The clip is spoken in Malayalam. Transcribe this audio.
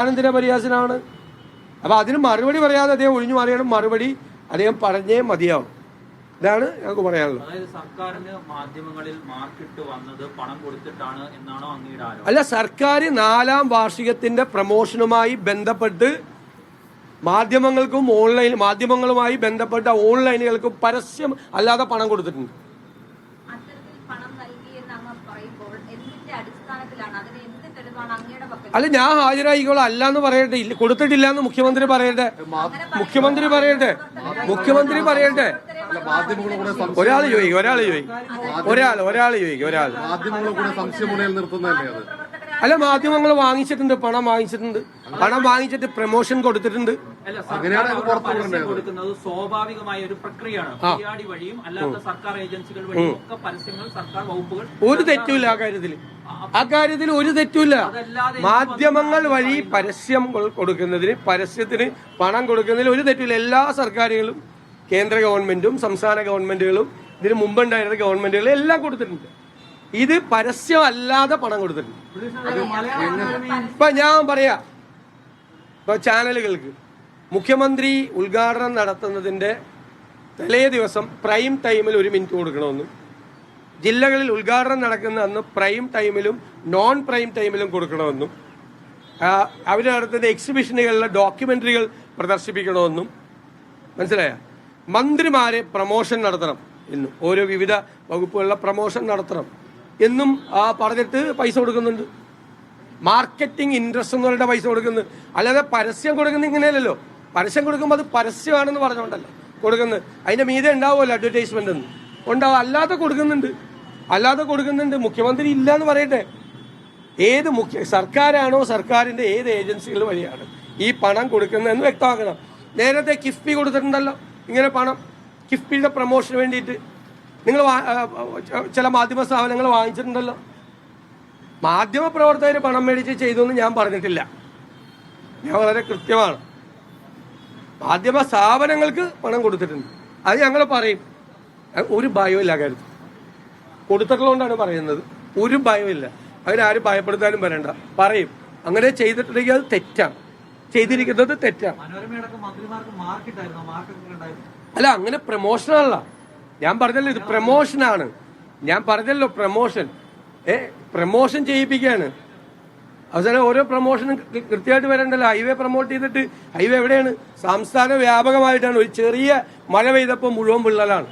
ആനന്ദിന്റെ പരിഹാസനാണ്. അപ്പൊ അതിന് മറുപടി പറയാതെ അദ്ദേഹം ഒഴിഞ്ഞു മാറിയാണ്. മറുപടി അദ്ദേഹം പറഞ്ഞേ മതിയാവും. ഇതാണ് ഞങ്ങൾക്ക് പറയാനുള്ളത്. സർക്കാരിന് മാധ്യമങ്ങളിൽ മാർക്കിട്ട് വന്നത് പണം കൊടുത്തിട്ടാണ് എന്നാണോ അങ്ങയുടെ ആരോപണം? അല്ല, സർക്കാർ 4ാം വാർഷികത്തിന്റെ പ്രമോഷനുമായി ബന്ധപ്പെട്ട് മാധ്യമങ്ങളുമായി ബന്ധപ്പെട്ട ഓൺലൈനുകൾക്ക് പരസ്യം അല്ലാതെ പണം കൊടുത്തിട്ടുണ്ട്. അല്ല, ഞാൻ ഹാജരായിക്കോളാം. അല്ലാന്ന് പറയട്ടെ, കൊടുത്തിട്ടില്ല എന്ന് മുഖ്യമന്ത്രി പറയട്ടെ. ഒരാൾ ചോദിക്കും. അല്ല, മാധ്യമങ്ങൾ വാങ്ങിച്ചിട്ടുണ്ട്, പണം വാങ്ങിച്ചിട്ട് പ്രമോഷൻ കൊടുത്തിട്ടുണ്ട്. കൊടുക്കുന്നത് സ്വാഭാവികമായ ഒരു പ്രക്രിയയാണ്. പിആർഡി വഴിയും അല്ലാത്ത സർക്കാർ ഏജൻസികൾ വഴിയും ഒക്കെ പരസ്യങ്ങൾ സർക്കാർ വകുപ്പുകൾ ഒരു തെറ്റുമില്ല. അക്കാര്യത്തിൽ ഒരു തെറ്റുമില്ല. മാധ്യമങ്ങൾ വഴി പരസ്യത്തിന് പണം കൊടുക്കുന്നതിൽ ഒരു തെറ്റില്ല. എല്ലാ സർക്കാരുകളും, കേന്ദ്ര ഗവൺമെന്റും സംസ്ഥാന ഗവൺമെന്റുകളും ഇതിന് മുമ്പുണ്ടായിരുന്ന ഗവൺമെന്റുകളും എല്ലാം കൊടുത്തിട്ടുണ്ട്. ഇത് പരസ്യമല്ലാതെ പണം കൊടുത്തിട്ടുണ്ട്. ഇപ്പൊ ഞാൻ പറയാ, ഇപ്പൊ ചാനലുകൾക്ക് മുഖ്യമന്ത്രി ഉദ്ഘാടനം നടത്തുന്നതിന്റെ തലേ ദിവസം പ്രൈം ടൈമിൽ 1 മിനിറ്റ് കൊടുക്കണമെന്നും, ജില്ലകളിൽ ഉദ്ഘാടനം നടക്കുന്ന അന്ന് പ്രൈം ടൈമിലും നോൺ പ്രൈം ടൈമിലും കൊടുക്കണമെന്നും, അവർ നടത്തുന്ന എക്സിബിഷനുകളിലെ ഡോക്യുമെന്ററികൾ പ്രദർശിപ്പിക്കണമെന്നും, മനസ്സിലായ? മന്ത്രിമാരെ പ്രമോഷൻ നടത്തണം എന്നും, ഓരോ വിവിധ വകുപ്പുകളിലെ പ്രമോഷൻ നടത്തണം എന്നും പറഞ്ഞിട്ട് പൈസ കൊടുക്കുന്നുണ്ട്. മാർക്കറ്റിംഗ് ഇൻട്രസ്റ്റുകളുടെ പൈസ കൊടുക്കുന്നത്. അല്ലാതെ പരസ്യം കൊടുക്കുന്നത് ഇങ്ങനെയല്ലല്ലോ. പരസ്യം കൊടുക്കുമ്പോൾ അത് പരസ്യമാണെന്ന് പറഞ്ഞുകൊണ്ടല്ലോ കൊടുക്കുന്നത്. അതിന്റെ മീതെ ഉണ്ടാവുമല്ലോ അഡ്വർടൈസ്മെന്റ് എന്ന് ഉണ്ടാവും. അല്ലാതെ കൊടുക്കുന്നുണ്ട്. മുഖ്യമന്ത്രി ഇല്ല എന്ന് പറയട്ടെ. ഏത് സർക്കാരാണോ, സർക്കാരിന്റെ ഏത് ഏജൻസികൾ വഴിയാണ് ഈ പണം കൊടുക്കുന്നതെന്ന് വ്യക്തമാക്കണം. നേരത്തെ കിഫ്ബി കൊടുത്തിട്ടുണ്ടല്ലോ ഇങ്ങനെ പണം. കിഫ്ബിയുടെ പ്രമോഷന് വേണ്ടിയിട്ട് നിങ്ങൾ ചില മാധ്യമ സ്ഥാപനങ്ങൾ വാങ്ങിച്ചിട്ടുണ്ടല്ലോ. മാധ്യമ പ്രവർത്തകർ പണം മേടിച്ച് ചെയ്തു എന്ന് ഞാൻ പറഞ്ഞിട്ടില്ല. ഞാൻ വളരെ കൃത്യമാണ്. മാധ്യമ സ്ഥാപനങ്ങൾക്ക് പണം കൊടുത്തിട്ടുണ്ട്. അത് ഞങ്ങൾ പറയും. ഒരു ഭയമില്ല കാര്യത്തിൽ. കൊടുത്തിട്ടുള്ളതുകൊണ്ടാണ് പറയുന്നത്. ഒരു ഭയമില്ല. അതിനാരും ഭയപ്പെടുത്താനും വരണ്ട. പറയും. അങ്ങനെ ചെയ്തിട്ടുണ്ടെങ്കിൽ അത് തെറ്റാണ്. ചെയ്തിരിക്കുന്നത് തെറ്റാണ്. അല്ല, അങ്ങനെ പ്രമോഷനല്ല. ഞാൻ പറഞ്ഞല്ലോ, ഇത് പ്രമോഷനാണ്. പ്രമോഷൻ ചെയ്യിപ്പിക്കുകയാണ്. അവസാനം ഓരോ പ്രമോഷനും കൃത്യമായിട്ട് വരണ്ടല്ലോ. ഹൈവേ പ്രൊമോട്ട് ചെയ്തിട്ട് ഹൈവേ എവിടെയാണ്? സംസ്ഥാന വ്യാപകമായിട്ടാണ്. ഒരു ചെറിയ മഴ പെയ്തപ്പോൾ മുഴുവൻ വിള്ളലാണ്.